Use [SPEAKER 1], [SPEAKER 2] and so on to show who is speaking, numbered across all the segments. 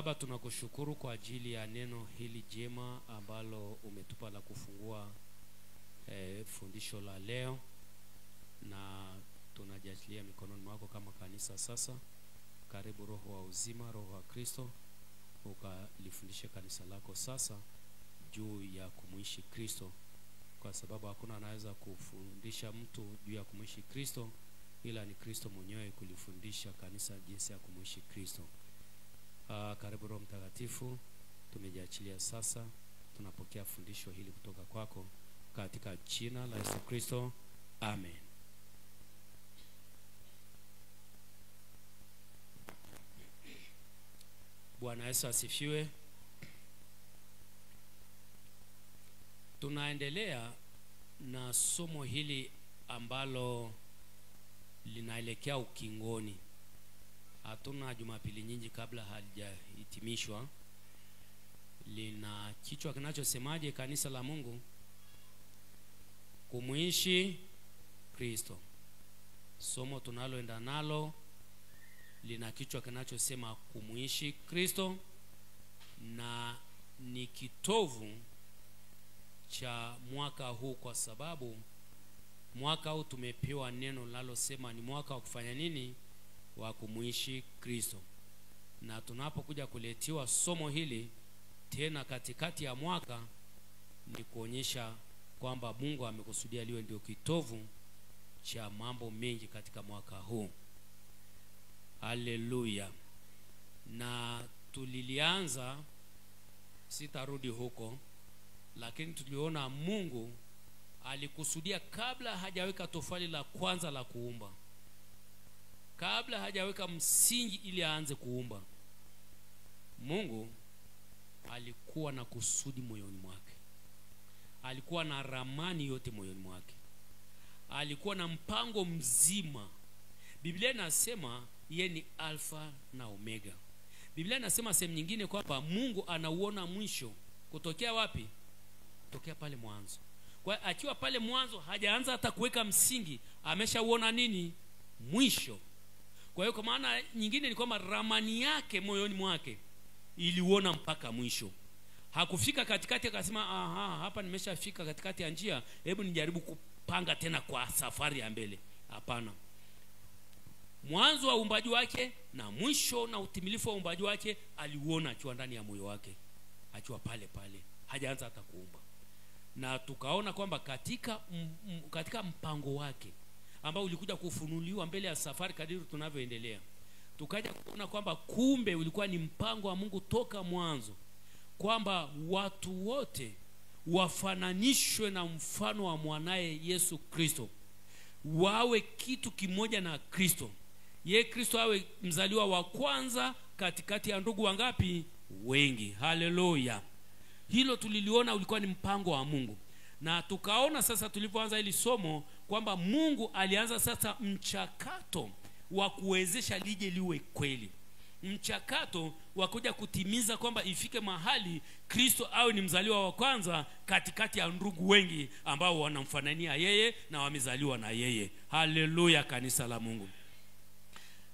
[SPEAKER 1] Baba, tunakushukuru kwa ajili ya neno hili jema ambalo umetupa la kufungua fundisho la leo, na tunajajilia mikononi mwako kama kanisa sasa. Karibu Roho wa uzima, Roho wa Kristo, ukalifundishe kanisa lako sasa juu ya kumuishi Kristo, kwa sababu hakuna anaweza kufundisha mtu juu ya kumuishi Kristo ila ni Kristo mwenyewe kulifundisha kanisa jinsi ya kumuishi Kristo. Karibu Roho Mtakatifu, tumejiachilia sasa, tunapokea fundisho hili kutoka kwako katika jina la Yesu Kristo, amen. Bwana Yesu asifiwe. Tunaendelea na somo hili ambalo linaelekea ukingoni. Hatuna Jumapili nyingi kabla halijahitimishwa. Lina kichwa kinachosemaje? Kanisa la Mungu kumuishi Kristo. Somo tunaloenda nalo lina kichwa kinachosema kumuishi Kristo, na ni kitovu cha mwaka huu, kwa sababu mwaka huu tumepewa neno linalosema ni mwaka wa kufanya nini? Wa kumuishi Kristo. Na tunapokuja kuletiwa somo hili tena katikati ya mwaka, ni kuonyesha kwamba Mungu amekusudia liwe ndio kitovu cha mambo mengi katika mwaka huu. Haleluya. Na tulilianza, sitarudi huko, lakini tuliona Mungu alikusudia kabla hajaweka tofali la kwanza la kuumba, kabla hajaweka msingi ili aanze kuumba, Mungu alikuwa na kusudi moyoni mwake. Alikuwa na ramani yote moyoni mwake. Alikuwa na mpango mzima. Biblia inasema yeye ni Alfa na Omega. Biblia inasema sehemu nyingine kwamba Mungu anauona mwisho kutokea wapi? Kutokea pale mwanzo. Kwa akiwa pale mwanzo hajaanza hata kuweka msingi, ameshauona nini? Mwisho. Kwa hiyo kwa maana nyingine ni kwamba ramani yake moyoni mwake iliuona mpaka mwisho. Hakufika katikati akasema hapa nimeshafika katikati ya njia, hebu nijaribu kupanga tena kwa safari ya mbele. Hapana. Mwanzo wa uumbaji wake na mwisho na utimilifu wa uumbaji wake aliuona akiwa ndani ya moyo wake, akiwa pale pale, hajaanza hata kuumba. Na tukaona kwamba katika mpango wake ambao ulikuja kufunuliwa mbele ya safari kadiri tunavyoendelea, tukaja kuona kwamba kumbe ulikuwa ni mpango wa Mungu toka mwanzo, kwamba watu wote wafananishwe na mfano wa mwanae Yesu Kristo, wawe kitu kimoja na Kristo. Ye Kristo awe mzaliwa wa kwanza katikati ya ndugu wangapi? Wengi. Haleluya. Hilo tuliliona ulikuwa ni mpango wa Mungu. Na tukaona sasa tulipoanza hili somo kwamba Mungu alianza sasa mchakato wa kuwezesha lije liwe kweli. Mchakato wa kuja kutimiza kwamba ifike mahali Kristo awe ni mzaliwa wa kwanza katikati ya ndugu wengi ambao wanamfanania yeye na wamezaliwa na yeye. Haleluya, kanisa la Mungu.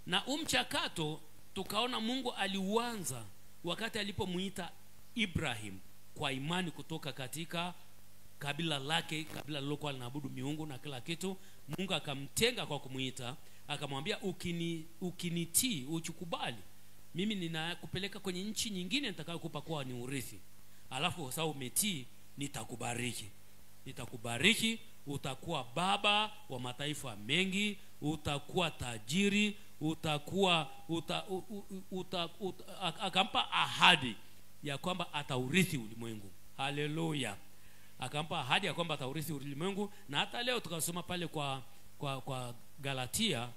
[SPEAKER 1] Na mchakato tukaona Mungu aliuanza wakati alipomuita Ibrahim kwa imani kutoka katika kabila lake, kabila lilokuwa linaabudu miungu na kila kitu. Mungu akamtenga kwa kumuita, akamwambia ukinitii, uchukubali, mimi ninakupeleka kwenye nchi nyingine nitakayokupa kuwa ni urithi. Alafu kwa sababu umetii, nitakubariki, utakuwa baba wa mataifa mengi, utakuwa tajiri, akampa ahadi ya kwamba ataurithi ulimwengu. Haleluya. Akampa ahadi ya kwamba ataurithi ulimwengu. Na hata leo tukasoma pale kwa Galatia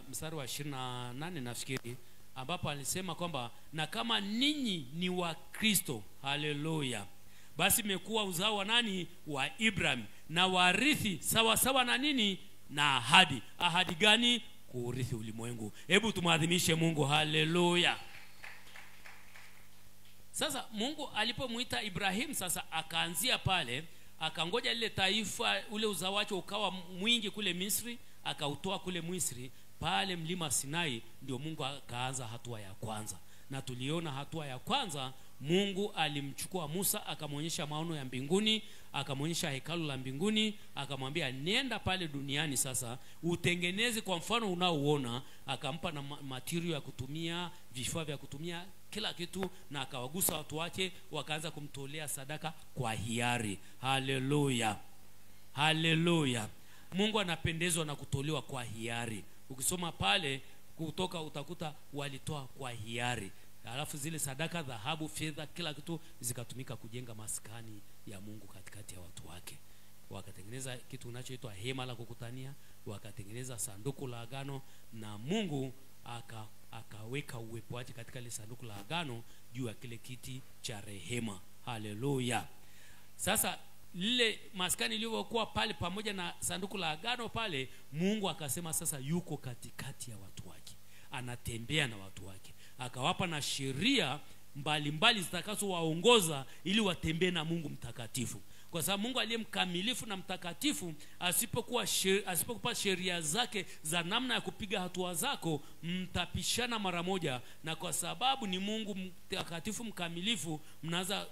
[SPEAKER 1] mstari wa 28 nafikiri, ambapo alisema kwamba na kama ninyi ni wa Kristo, haleluya, basi mmekuwa uzao wa nani? Wa Ibrahim, na warithi sawa sawa na nini? Na ahadi. Ahadi gani? Kuurithi ulimwengu. Hebu tumaadhimishe Mungu. Haleluya. Sasa Mungu alipomuita Ibrahim, sasa akaanzia pale, akangoja lile taifa, ule uzao wake ukawa mwingi kule Misri, akautoa kule Misri pale mlima Sinai, ndio Mungu akaanza hatua ya kwanza. Na tuliona hatua ya kwanza, Mungu alimchukua Musa akamwonyesha maono ya mbinguni, akamwonyesha hekalu la mbinguni, akamwambia nenda pale duniani sasa utengeneze kwa mfano unaoona. Akampa na material ya kutumia, vifaa vya kutumia, kila kitu, na akawagusa watu wake wakaanza kumtolea sadaka kwa hiari. Haleluya, haleluya. Mungu anapendezwa na kutolewa kwa hiari. Ukisoma pale Kutoka utakuta walitoa kwa hiari. Alafu zile sadaka, dhahabu, fedha, kila kitu zikatumika kujenga maskani ya Mungu katikati ya watu wake. Wakatengeneza kitu kinachoitwa hema la kukutania, wakatengeneza sanduku la agano, na Mungu akaweka uwepo wake katika ile sanduku la agano juu ya kile kiti cha rehema. Haleluya. Sasa lile maskani iliyokuwa pale pamoja na sanduku la agano pale, Mungu akasema sasa yuko katikati ya watu wake, anatembea na watu wake. Akawapa na sheria mbalimbali zitakazowaongoza ili watembee na Mungu mtakatifu. Kwa sababu Mungu aliye mkamilifu na mtakatifu asipokupa sheria zake za namna ya kupiga hatua zako, mtapishana mara moja. Na kwa sababu ni Mungu mtakatifu mkamilifu, mnaanza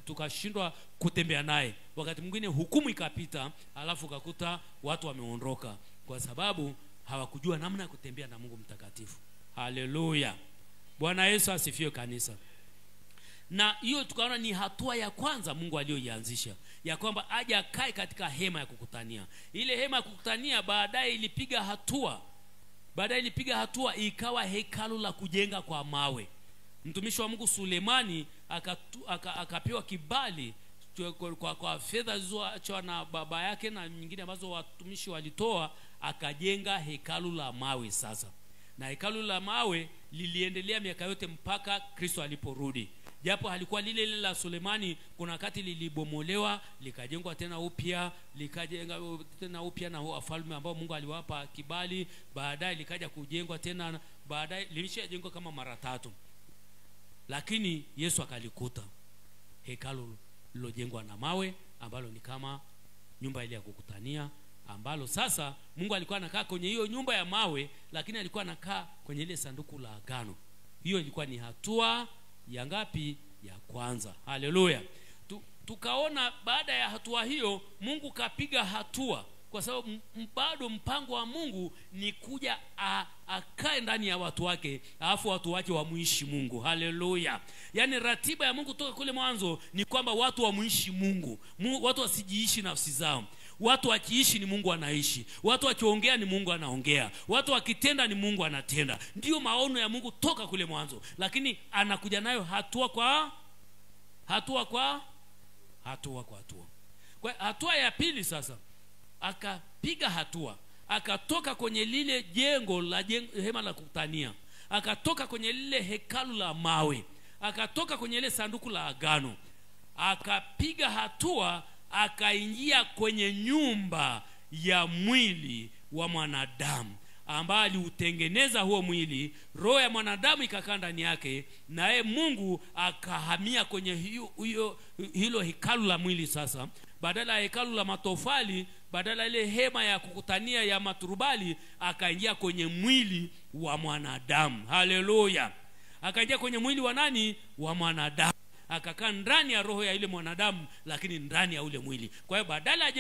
[SPEAKER 1] tukashindwa kutembea naye. Wakati mwingine hukumu ikapita, alafu ukakuta watu wameondoka kwa sababu hawakujua namna ya kutembea na Mungu mtakatifu. Haleluya. Bwana Yesu asifiwe kanisa. Na hiyo tukaona ni hatua ya kwanza Mungu aliyoianzisha, ya kwamba aje akae katika hema ya kukutania. Ile hema ya kukutania baadaye ilipiga hatua ikawa hekalu la kujenga kwa mawe. Mtumishi wa Mungu Sulemani akapewa kibali kwa fedha zilizoachwa na baba yake na nyingine ambazo watumishi walitoa, akajenga hekalu la mawe sasa. Na hekalu la mawe liliendelea miaka yote mpaka Kristo aliporudi. Japo halikuwa lile la Sulemani, kuna wakati lilibomolewa likajengwa tena upya na wafalme ambao Mungu aliwapa kibali. Baadaye likaja kujengwa tena, baadaye lilishajengwa kama mara 3. Lakini Yesu akalikuta hekalu lilojengwa na mawe, ambalo ni kama nyumba ile ya kukutania, ambalo sasa Mungu alikuwa anakaa kwenye hiyo nyumba ya mawe, lakini alikuwa anakaa kwenye ile sanduku la agano. Hiyo ilikuwa ni hatua ya ngapi? Ya kwanza. Haleluya. Tukaona baada ya hatua hiyo Mungu kapiga hatua, kwa sababu bado mpango wa Mungu ni kuja akae ndani ya watu wake, alafu watu wake wamuishi Mungu. Haleluya. Yaani ratiba ya Mungu toka kule mwanzo ni kwamba watu wamuishi Mungu. Watu wasijiishi nafsi zao. Watu wakiishi ni Mungu anaishi. Watu wakiongea ni Mungu anaongea. Watu wakitenda ni Mungu anatenda. Ndiyo maono ya Mungu toka kule mwanzo, lakini anakuja nayo hatua kwa hatua. Kwa hatua ya pili sasa, akapiga hatua, akatoka kwenye lile jengo la hema la kukutania, akatoka kwenye lile hekalu la mawe, akatoka kwenye ile sanduku la agano, akapiga hatua, akaingia kwenye nyumba ya mwili wa mwanadamu, ambaye aliutengeneza huo mwili. Roho ya mwanadamu ikakaa ndani yake, naye Mungu akahamia kwenye hilo hekalu la mwili sasa. Badala ya hekalu la matofali, badala ile hema ya kukutania ya maturubali, akaingia kwenye mwili wa mwanadamu. Haleluya. Akaingia kwenye mwili wa nani? Wa mwanadamu. Akakaa ndani ya roho ya ile mwanadamu, lakini ndani ya ule mwili. Kwa hiyo badala ya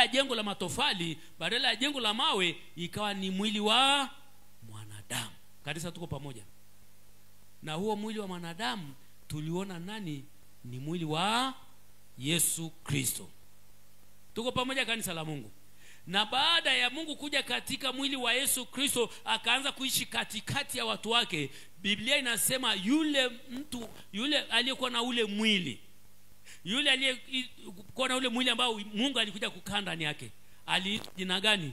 [SPEAKER 1] jengo la matofali, badala ya jengo la mawe, ikawa ni mwili wa mwanadamu. Kanisa, tuko pamoja? Na huo mwili wa mwanadamu tuliona nani? Ni mwili wa Yesu Kristo. Tuko pamoja kanisa la Mungu? Na baada ya Mungu kuja katika mwili wa Yesu Kristo, akaanza kuishi katikati ya watu wake. Biblia inasema yule mtu, yule aliyekuwa na ule mwili, yule aliyekuwa na ule mwili ambao Mungu alikuja kukaa ndani yake, aliitwa jina gani?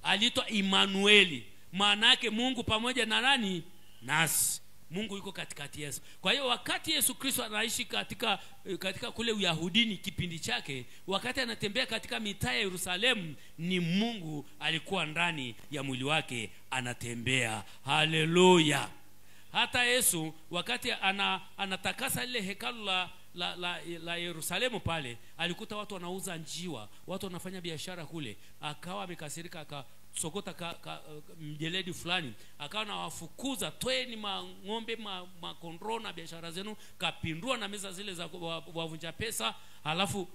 [SPEAKER 1] Aliitwa Immanueli. Maana yake Mungu pamoja na nani? Nasi. Mungu yuko katikati yetu. Kwa hiyo wakati Yesu Kristo anaishi katika kule Uyahudini kipindi chake, wakati anatembea katika mitaa ya Yerusalemu, ni Mungu alikuwa ndani ya mwili wake anatembea. Haleluya. Hata Yesu wakati anatakasa lile hekalu la Yerusalemu pale, alikuta watu wanauza njiwa, watu wanafanya biashara kule. Akawa amekasirika, akasokota mjeledi fulani, akawa anawafukuza, toeni ng'ombe, makondoo na biashara zenu. Kapindua na meza zile za wavunja pesa. Halafu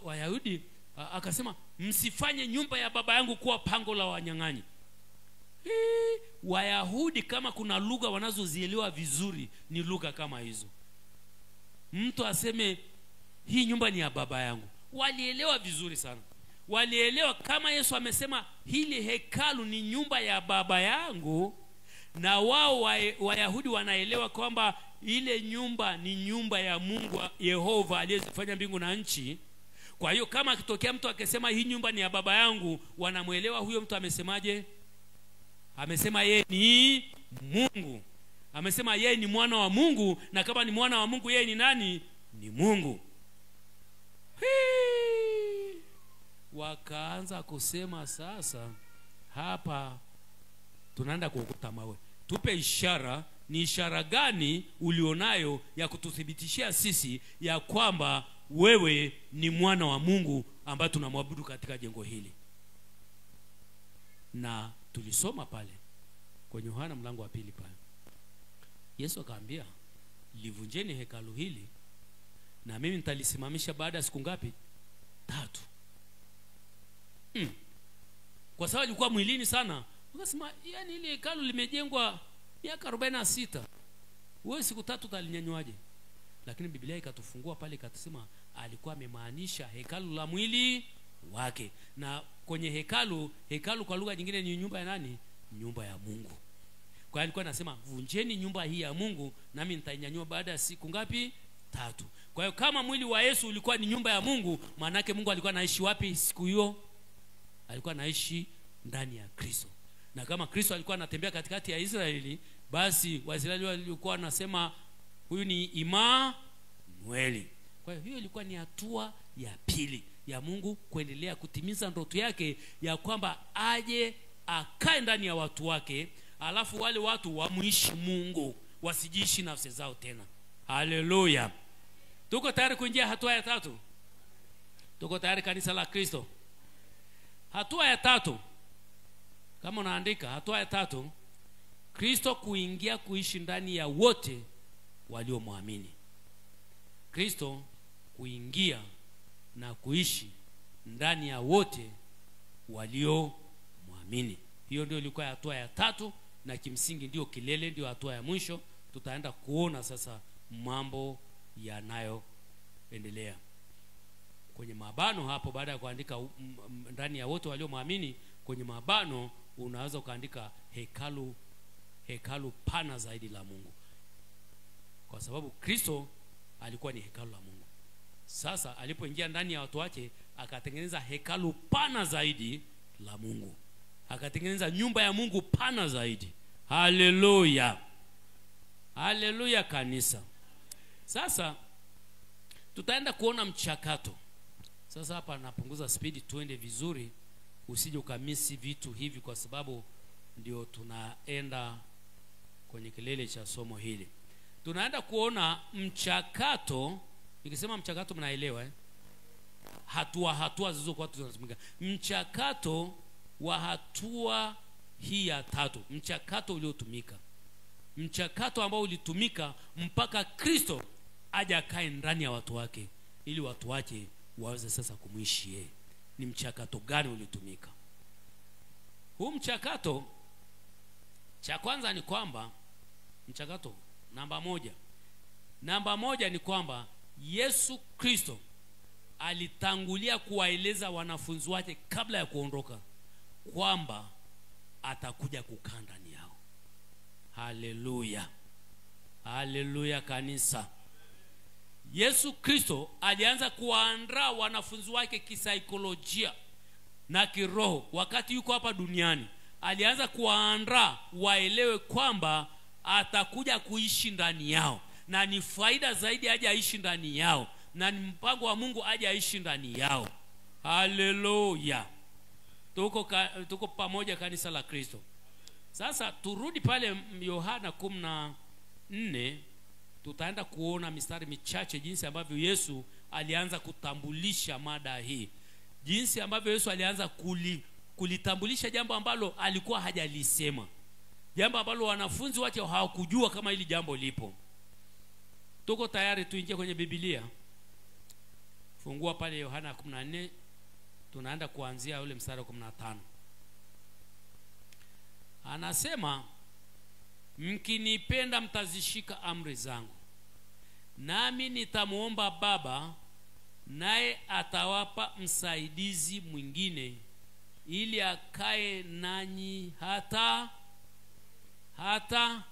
[SPEAKER 1] Wayahudi akasema, msifanye nyumba ya baba yangu kuwa pango la wanyang'anyi. Wayahudi kama kuna lugha wanazozielewa vizuri ni lugha kama hizo. Mtu aseme hii nyumba ni ya baba yangu, walielewa vizuri sana. Walielewa kama Yesu amesema hili hekalu ni nyumba ya baba yangu, na wao Wayahudi wanaelewa kwamba ile nyumba ni nyumba ya Mungu Yehova aliyefanya mbingu na nchi. Kwa hiyo kama akitokea mtu akisema hii nyumba ni ya baba yangu, wanamuelewa huyo mtu amesemaje? Amesema yeye ni Mungu. Amesema yeye ni mwana wa Mungu, na kama ni mwana wa Mungu yeye ni nani? Ni Mungu. Wakaanza kusema, sasa hapa tunaenda kuokota mawe. Tupe ishara. Ni ishara gani ulionayo ya kututhibitishia sisi ya kwamba wewe ni mwana wa Mungu ambaye tunamwabudu katika jengo hili? Na tulisoma pale kwenye Yohana mlango wa 2 pale, Yesu akaambia, livunjeni hekalu hili na mimi nitalisimamisha baada ya siku ngapi? 3. Kwa sababu alikuwa mwilini sana. Akasema, yani ile hekalu limejengwa miaka 46, wewe siku 3 utalinyanywaje? Lakini Biblia ikatufungua pale, ikatusema alikuwa amemaanisha hekalu la mwili wake. Na kwenye hekalu kwa lugha nyingine ni nyumba ya nani? Nyumba ya Mungu. Kwa hiyo alikuwa anasema, vunjeni nyumba hii ya Mungu nami nitainyanyua baada ya siku ngapi? 3. Kwa hiyo kama mwili wa Yesu ulikuwa ni nyumba ya Mungu, maana yake Mungu alikuwa anaishi wapi siku hiyo? Alikuwa anaishi ndani ya Kristo. Na kama Kristo alikuwa anatembea katikati ya Israeli, basi Waisraeli walikuwa wanasema huyu ni Immanueli. Kwa hiyo ilikuwa ni hatua ya pili ya Mungu kuendelea kutimiza ndoto yake ya kwamba aje akae ndani ya watu wake, alafu wale watu wamuishi Mungu, wasijiishi nafsi zao tena. Haleluya. Tuko tayari kuingia hatua ya 3? Tuko tayari, kanisa la Kristo? Hatua ya 3, kama unaandika, hatua ya 3, Kristo kuingia kuishi ndani ya wote waliomwamini. Kristo kuingia na kuishi ndani ya wote waliomwamini. Hiyo ndio ilikuwa hatua ya 3, na kimsingi ndio kilele, ndio hatua ya mwisho. Tutaenda kuona sasa mambo yanayoendelea kwenye mabano hapo. Baada ya kuandika ndani ya wote waliomwamini, kwenye mabano unaweza ukaandika hekalu pana zaidi la Mungu, kwa sababu Kristo alikuwa ni hekalu la Mungu. Sasa alipoingia ndani ya watu wake, akatengeneza hekalu pana zaidi la Mungu, akatengeneza nyumba ya Mungu pana zaidi. Haleluya, haleluya kanisa. Sasa tutaenda kuona mchakato. Sasa hapa napunguza speed tuende vizuri, usije ukamisi vitu hivi, kwa sababu ndio tunaenda kwenye kilele cha somo hili. Tunaenda kuona mchakato. Nikisema mchakato mnaelewa hatua zilizokuwa tunazitumika. Mchakato wa hatua hii ya 3, mchakato uliotumika, mchakato ambao ulitumika mpaka Kristo aje akae ndani ya watu wake, ili watu wake waweze sasa kumwishi yeye. Ni mchakato gani ulitumika? Huu mchakato, cha kwanza ni kwamba mchakato namba moja ni kwamba Yesu Kristo alitangulia kuwaeleza wanafunzi wake kabla ya kuondoka kwamba atakuja kukaa ndani yao. Haleluya, haleluya kanisa. Yesu Kristo alianza kuwaandaa wanafunzi wake kisaikolojia na kiroho wakati yuko hapa duniani. Alianza kuwaandaa waelewe kwamba atakuja kuishi ndani yao, na ni faida zaidi aje aishi ndani yao, na ni mpango wa Mungu aje aishi ndani yao. Haleluya. Tuko pamoja kanisa la Kristo. Sasa turudi pale Yohana 14 tutaenda kuona mistari michache jinsi ambavyo Yesu alianza kutambulisha mada hii, jinsi ambavyo Yesu alianza kulitambulisha jambo ambalo alikuwa hajalisema, jambo ambalo wanafunzi wake hawakujua kama hili jambo lipo. Tuko tayari tuingie kwenye Biblia? Fungua pale Yohana 14, tunaenda kuanzia ule mstari wa 15. Anasema, mkinipenda mtazishika amri zangu, nami nitamuomba Baba, naye atawapa msaidizi mwingine, ili akae nanyi hata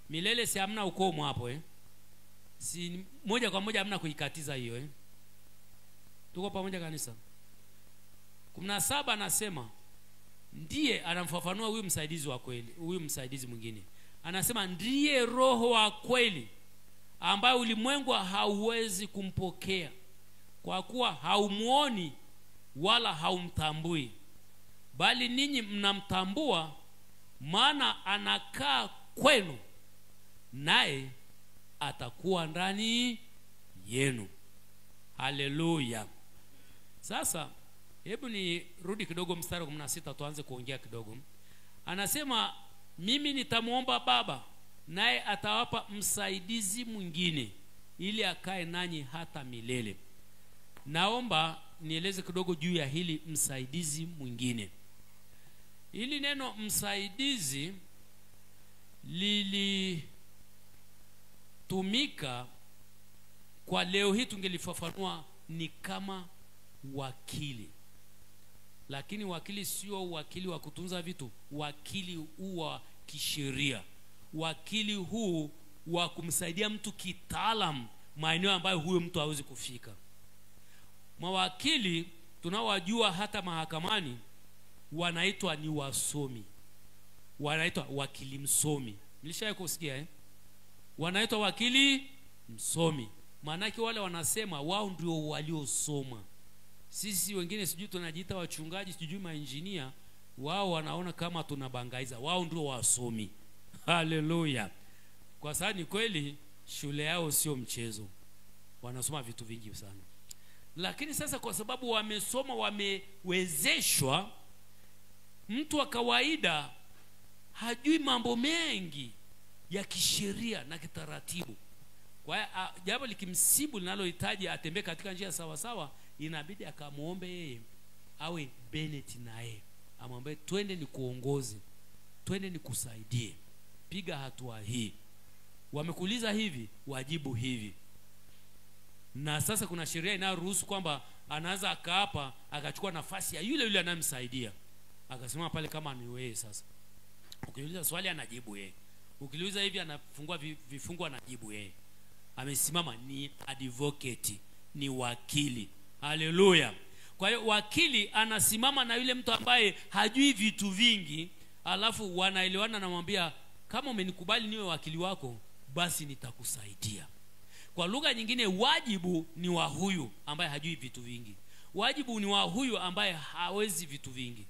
[SPEAKER 1] milele. Si hamna ukomo hapo si moja kwa moja, hamna kuikatiza hiyo Tuko pamoja kanisa? 17 anasema, ndiye anamfafanua huyu msaidizi wa kweli, huyu msaidizi mwingine. Anasema ndiye Roho wa kweli, ambaye ulimwengu hauwezi kumpokea, kwa kuwa haumuoni wala haumtambui, bali ninyi mnamtambua, maana anakaa kwenu, naye atakuwa ndani yenu. Haleluya. Sasa hebu ni rudi kidogo mstari wa 16 tuanze kuongea kidogo. Anasema, mimi nitamuomba Baba, naye atawapa msaidizi mwingine, ili akae nanyi hata milele. Naomba nieleze kidogo juu ya hili msaidizi mwingine. Hili neno msaidizi lilitumika kwa leo hii, tungelifafanua ni kama wakili. Lakini wakili sio wakili wa kutunza vitu, wakili huu wa kisheria, wakili huu wa kumsaidia mtu kitaalam maeneo ambayo huyo mtu hawezi kufika. Mawakili tunawajua hata mahakamani wanaitwa ni wasomi, wanaitwa wakili msomi. Nilishawahi kusikia wanaitwa wakili msomi. Maana yake wale wanasema wao ndio waliosoma. Sisi wengine sijui tunajiita wachungaji, sijui maengineer, wao wanaona kama tunabangaiza, wao ndio wasomi. Haleluya. Kwa sababu ni kweli shule yao sio mchezo, wanasoma vitu vingi sana. Lakini sasa kwa sababu wamesoma, wamewezeshwa, mtu wa kawaida hajui mambo mengi ya kisheria na kitaratibu. Kwa jambo likimsibu linalohitaji atembee katika njia sawa sawa, inabidi akamuombe yeye awe Bennett, naye amwambie twende nikuongoze, twende nikusaidie, piga hatua hii. Wamekuuliza hivi, wajibu hivi. Na sasa kuna sheria inayoruhusu kwamba anaanza akaapa akachukua nafasi ya yule anayemsaidia. Akasema pale kama ni wewe sasa. Ukiuliza swali anajibu yeye. Ukiuliza hivi anafungua vifungu anajibu yeye. Amesimama, ni advocate, ni wakili. Haleluya. Kwa hiyo wakili anasimama na yule mtu ambaye hajui vitu vingi, alafu wanaelewana, na mwambia kama umenikubali niwe wakili wako, basi nitakusaidia. Kwa lugha nyingine, wajibu ni wa huyu ambaye hajui vitu vingi, wajibu ni wa huyu ambaye hawezi vitu vingi.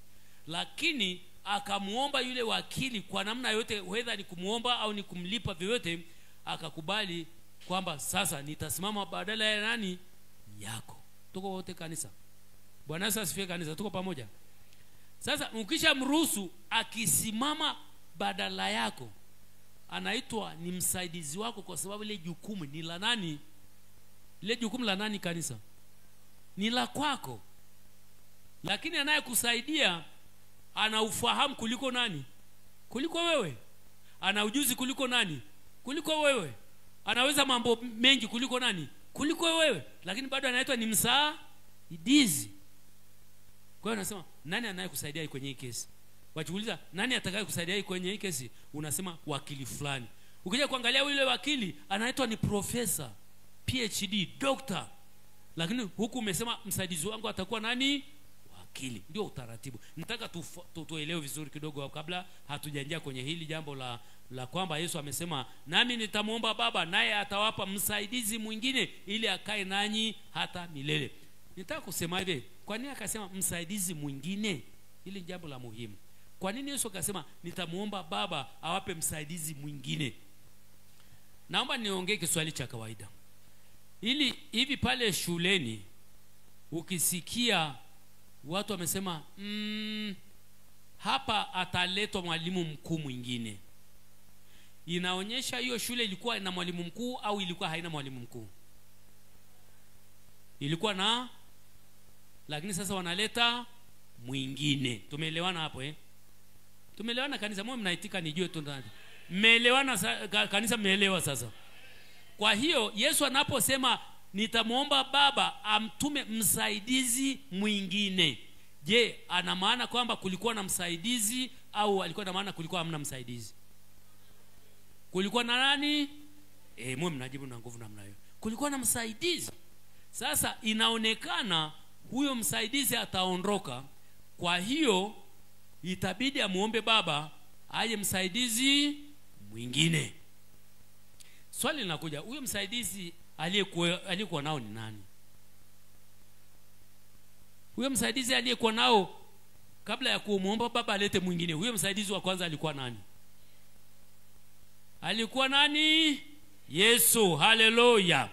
[SPEAKER 1] Lakini akamuomba yule wakili kwa namna yote, whether ni kumuomba au ni kumlipa vyovyote, akakubali kwamba sasa nitasimama badala ya nani? Yako. Tuko wote kanisa? Bwana Yesu asifiwe kanisa, tuko pamoja? Sasa ukisha mruhusu akisimama badala yako, anaitwa ni msaidizi wako, kwa sababu ile jukumu ni la nani? Ile jukumu la nani kanisa? Ni la kwako. Lakini anayekusaidia ana ufahamu kuliko nani? Kuliko wewe. Ana ujuzi kuliko nani? Kuliko wewe. Anaweza mambo mengi kuliko nani? Kuliko wewe. Lakini bado anaitwa ni msaidizi. Kwa hiyo anasema nani anayekusaidia kwenye hii kesi? Wachuuliza nani atakaye kusaidia kwenye hii kesi? Unasema wakili fulani. Ukija kuangalia yule wakili anaitwa ni profesa, PhD, doctor. Lakini huku umesema msaidizi wangu atakuwa nani? Wakili. Ndio utaratibu. Nataka tuelewe vizuri kidogo kabla hatujaingia kwenye hili jambo la kwamba Yesu amesema nami nitamuomba Baba, naye atawapa msaidizi mwingine, ili akae nanyi hata milele. Nitaka kusema hivi, kwa nini akasema msaidizi mwingine? Hili jambo la muhimu. Kwa nini Yesu akasema nitamuomba Baba awape msaidizi mwingine? naomba niongee Kiswahili cha kawaida. Ili hivi pale shuleni ukisikia watu wamesema hapa ataletwa mwalimu mkuu mwingine, inaonyesha hiyo shule ilikuwa ina mwalimu mkuu au ilikuwa haina mwalimu mkuu? Ilikuwa na, lakini sasa wanaleta mwingine. Tumeelewana hapo Tumeelewana kanisa? Mwe mnaitika nijue tu ndani. Mmeelewana kanisa? Mmeelewa sasa? Kwa hiyo Yesu anaposema nitamuomba Baba amtume msaidizi mwingine, je, ana maana kwamba kulikuwa na msaidizi au alikuwa na maana kulikuwa hamna msaidizi? Kulikuwa na nani? Mwe mnajibu na nguvu namna hiyo. Kulikuwa na msaidizi. Sasa inaonekana huyo msaidizi ataondoka, kwa hiyo itabidi amuombe Baba aje msaidizi mwingine. Swali linakuja, huyo msaidizi aliyekuwa nao ni nani? Huyo msaidizi aliyekuwa nao kabla ya kumuomba Baba alete mwingine, huyo msaidizi wa kwanza alikuwa nani? Alikuwa nani? Yesu. Haleluya.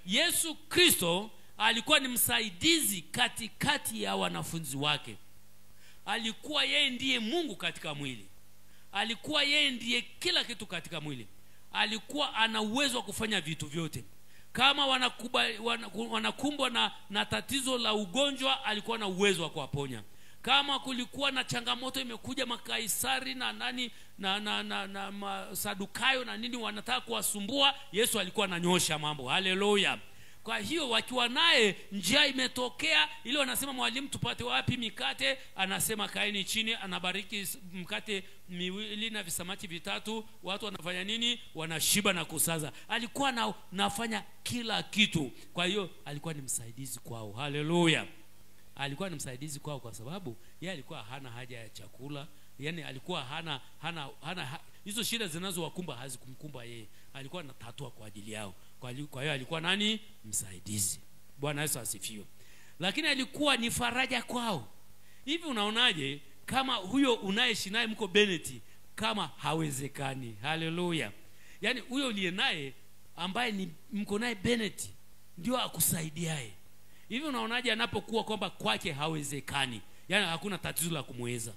[SPEAKER 1] Yesu Kristo alikuwa ni msaidizi katikati ya wanafunzi wake. Alikuwa yeye ndiye Mungu katika mwili. Alikuwa yeye ndiye kila kitu katika mwili. Alikuwa ana uwezo wa kufanya vitu vyote. Kama wanakumbwa na tatizo la ugonjwa, alikuwa na uwezo wa kuwaponya. Kama kulikuwa na changamoto imekuja makaisari na nani na Masadukayo na nini wanataka kuwasumbua, Yesu alikuwa ananyosha mambo. Haleluya. Kwa hiyo wakiwa naye, njia imetokea ile wanasema mwalimu tupate wapi mikate, anasema kaeni chini, anabariki mkate miwili na visamaki vitatu, watu wanafanya nini? Wanashiba na kusaza. Alikuwa nafanya kila kitu. Kwa hiyo alikuwa ni msaidizi kwao. Haleluya. Alikuwa ni msaidizi kwao kwa sababu yeye alikuwa hana haja ya chakula. Yani alikuwa hana hizo shida zinazowakumba hazikumkumba yeye. Alikuwa anatatua kwa ajili yao. Kwa hiyo alikuwa nani? Msaidizi. Bwana Yesu asifiwe. Lakini alikuwa ni faraja kwao. Hivi unaonaje kama huyo unaishi naye mko Beneti kama hawezekani? Haleluya. Yani huyo uliye naye ambaye ni mko naye Beneti ndio akusaidiaye. Hivi unaonaje anapokuwa kwamba kwake hawezekani? Yani hakuna tatizo la kumweza,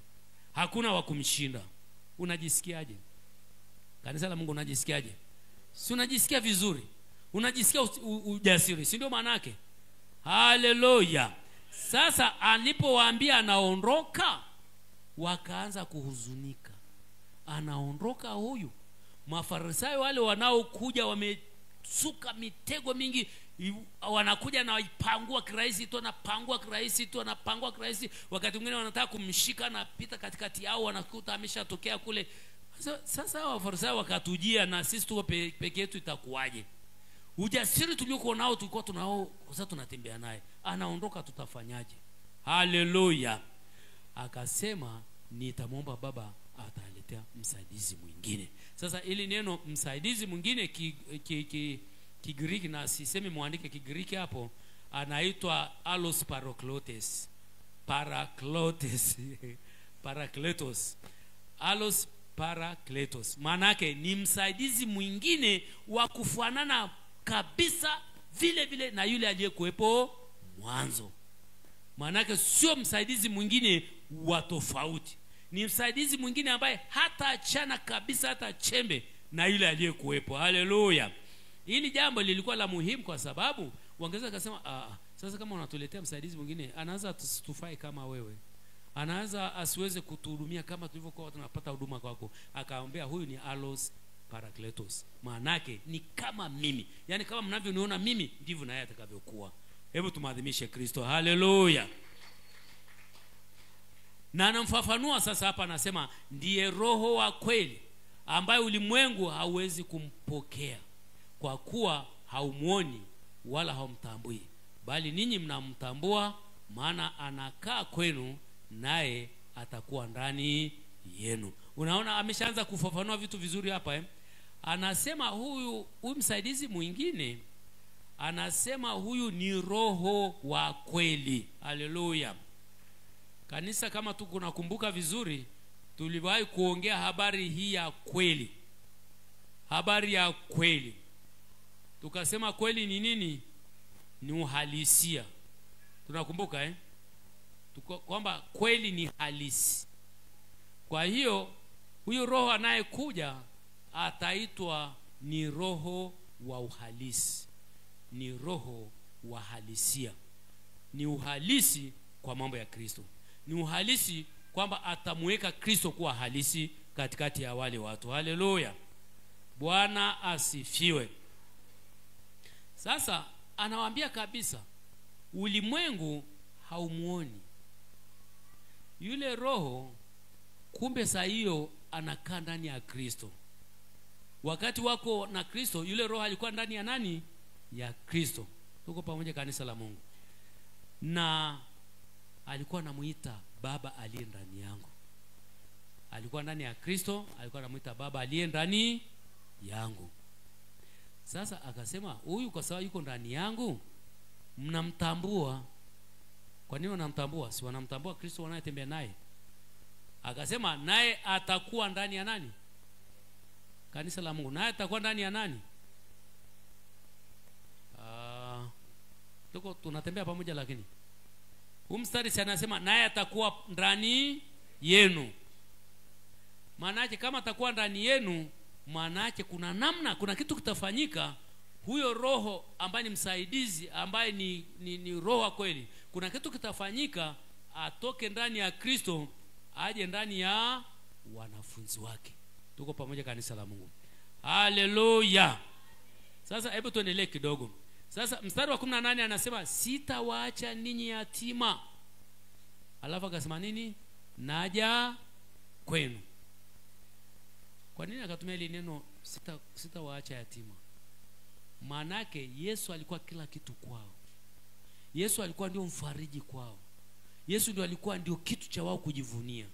[SPEAKER 1] hakuna wa kumshinda. Unajisikiaje? Kanisa la Mungu, unajisikiaje? Si unajisikia vizuri? Unajisikia ujasiri, si ndio maana yake? Haleluya. Sasa alipowaambia anaondoka, wakaanza kuhuzunika. Anaondoka huyu. Mafarisayo wale wanaokuja wamesuka mitego mingi, wanakuja na ipangua kirahisi tu, anapangua kirahisi tu, anapangua kirahisi. Wakati mwingine wanataka kumshika na pita katikati yao, wanakuta ameshatokea kule. Sasa Wafarisayo wakatujia, na sisi tuko peke yetu itakuwaje? Ujasiri tuliokuwa nao tulikuwa tunao, sasa tunatembea naye. Anaondoka, tutafanyaje? Haleluya. Akasema nitamwomba Baba ataletea msaidizi mwingine. Sasa ili neno msaidizi mwingine Kigiriki, na sisemi muandike Kigiriki hapo, anaitwa Allos Parakletos. Parakletos. Allos Parakletos. Maana yake ni msaidizi mwingine wa kufanana kabisa vile vile na yule aliyekuepo mwanzo. Maana yake sio msaidizi mwingine wa tofauti. Ni msaidizi mwingine ambaye hata achana kabisa, hata chembe na yule aliyekuepo. Haleluya. Hili jambo lilikuwa la muhimu kwa sababu wangeweza kusema sasa kama unatuletea msaidizi mwingine, anaanza tusitufai kama wewe. Anaanza asiweze kutuhudumia kama tulivyokuwa tunapata huduma kwako. Akaambia huyu ni Allos Parakletos. Maana yake ni kama mimi. Yaani kama mnavyoniona mimi ndivyo na yeye atakavyokuwa. Hebu tumaadhimishe Kristo. Haleluya. Na anamfafanua sasa hapa, anasema ndiye Roho wa kweli ambaye ulimwengu hauwezi kumpokea kwa kuwa haumuoni wala haumtambui, bali ninyi mnamtambua, maana anakaa kwenu naye atakuwa ndani yenu. Unaona ameshaanza kufafanua vitu vizuri hapa Anasema huyu msaidizi mwingine, anasema huyu ni Roho wa kweli. Haleluya. Kanisa, kama tunakumbuka vizuri, tuliwahi kuongea habari hii ya kweli. habari ya kweli. Tukasema kweli ni nini? Ni uhalisia. Tunakumbuka kwamba kweli ni halisi. Kwa hiyo huyo roho anayekuja ataitwa ni roho wa uhalisi, ni roho wa halisia. Ni uhalisi kwa mambo ya Kristo, ni uhalisi kwamba atamweka Kristo kuwa halisi katikati ya wale watu. Haleluya, Bwana asifiwe. Sasa anawaambia kabisa, ulimwengu haumuoni yule roho, kumbe saa hiyo anakaa ndani ya Kristo. Wakati wako na Kristo, yule roho alikuwa ndani ya nani? Ya Kristo. Tuko pamoja, kanisa la Mungu. Na alikuwa anamuita Baba aliye ndani yangu. Alikuwa ndani ya Kristo, alikuwa anamuita Baba aliye ndani yangu. Sasa akasema, huyu kwa sababu yuko ndani yangu, mnamtambua. Kwa nini wanamtambua? Si wanamtambua Kristo wanayetembea naye. Akasema naye atakuwa ndani ya nani? Kanisa la Mungu. Naye atakuwa ndani ya nani? Tuko tunatembea pamoja, lakini mstari si anasema naye atakuwa ndani yenu. Maana yake kama atakuwa ndani yenu, maana yake kuna namna, kuna kitu kitafanyika. Huyo roho ambaye ni msaidizi, ambaye ni roho wa kweli, kuna kitu kitafanyika, atoke ndani ya Kristo aje ndani ya wanafunzi wake. Tuko pamoja, kanisa la Mungu. Haleluya. Sasa hebu tuendelee kidogo. Sasa mstari wa 18 anasema sitawaacha ninyi yatima. Alafu akasema nini? Naja kwenu. Kwa nini akatumia ile neno sitawaacha yatima? Manake Yesu alikuwa kila kitu kwao. Yesu alikuwa ndio mfariji kwao. Yesu ndio alikuwa ndio kitu cha wao kujivunia.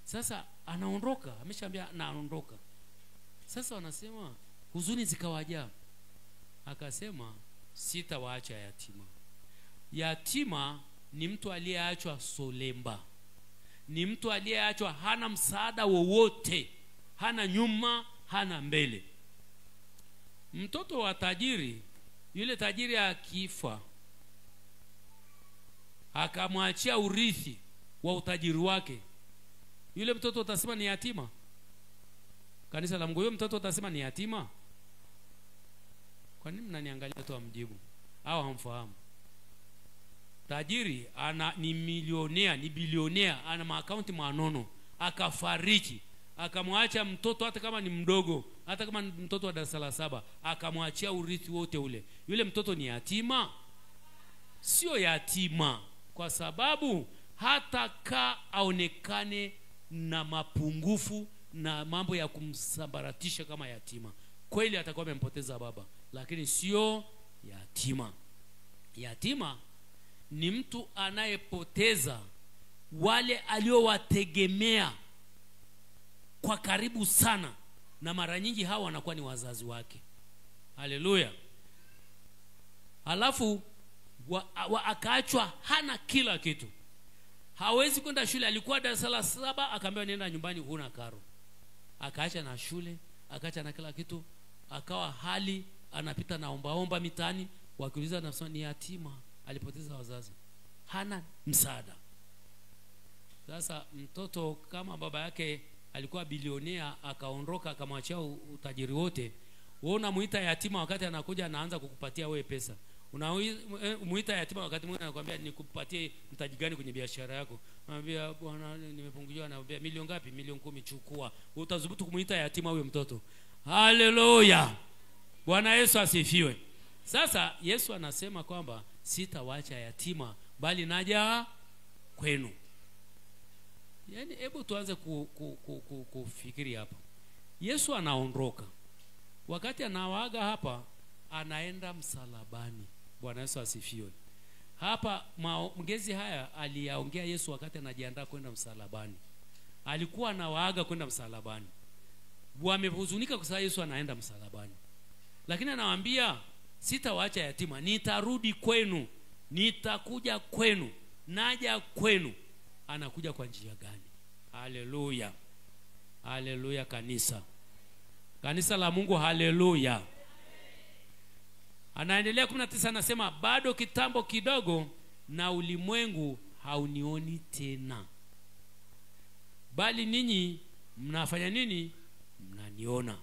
[SPEAKER 1] Sasa anaondoka, ameshaambia anaondoka. Sasa wanasema huzuni zikawajaa. Akasema sitawaacha yatima. Yatima ni mtu aliyeachwa solemba. Ni mtu aliyeachwa hana msaada wowote, hana nyuma, hana mbele. Mtoto wa tajiri, yule tajiri akifa akamwachia urithi wa utajiri wake, yule mtoto utasema ni yatima? Kanisa la Mungu, yule mtoto utasema ni yatima? Kwa nini mnaniangalia tu amjibu? Au hamfahamu? Tajiri ni milionea, ni bilionea, ana maakaunti manono, akafariki, akamwacha mtoto hata kama ni mdogo, hata kama ni mtoto wa darasa la 7, akamwachia urithi wote ule. Yule mtoto ni yatima? Sio yatima, kwa sababu hata aonekane na mapungufu na mambo ya kumsambaratisha kama yatima, kweli atakuwa amempoteza baba, lakini sio yatima. Yatima ni mtu anayepoteza wale aliowategemea kwa karibu sana, na mara nyingi hawa wanakuwa ni wazazi wake. Haleluya. Alafu akaachwa hana kila kitu. Hawezi kwenda shule, alikuwa darasa la 7 akaambiwa nenda nyumbani huna karo. Akaacha na shule, akaacha na kila kitu, akawa hali anapita na omba mitaani, wakiuliza nasema ni yatima, alipoteza wazazi, hana msaada. Sasa mtoto kama baba yake alikuwa bilionea akaondoka akamwachia utajiri wote, wewe unamuita yatima wakati anakuja anaanza kukupatia wewe pesa. Unamuita yatima wakati mwingine anakuambia nikupatie mtaji gani kwenye biashara yako? Anambia bwana nimepungukiwa, anambia milioni ngapi? Milioni 10, chukua. Utadhubutu kumuita yatima huyo mtoto? Haleluya. Bwana Yesu asifiwe. Sasa Yesu anasema kwamba sitawaacha yatima bali naja kwenu. Yaani hebu tuanze kufikiri hapa. Yesu anaondoka. Wakati anawaaga hapa, anaenda msalabani. Bwana Yesu asifiwe. Hapa maongezi haya aliyaongea Yesu wakati anajiandaa kwenda msalabani. Alikuwa anawaaga kwenda msalabani. Wamehuzunika kwa sababu Yesu anaenda msalabani. Lakini anawaambia sitawaacha yatima, nitarudi kwenu, nitakuja kwenu, naja kwenu. Anakuja kwa njia gani? Haleluya. Haleluya kanisa. Kanisa la Mungu, haleluya. Anaendelea 19, anasema bado kitambo kidogo na ulimwengu haunioni tena, bali ninyi mnafanya nini? Mnaniona.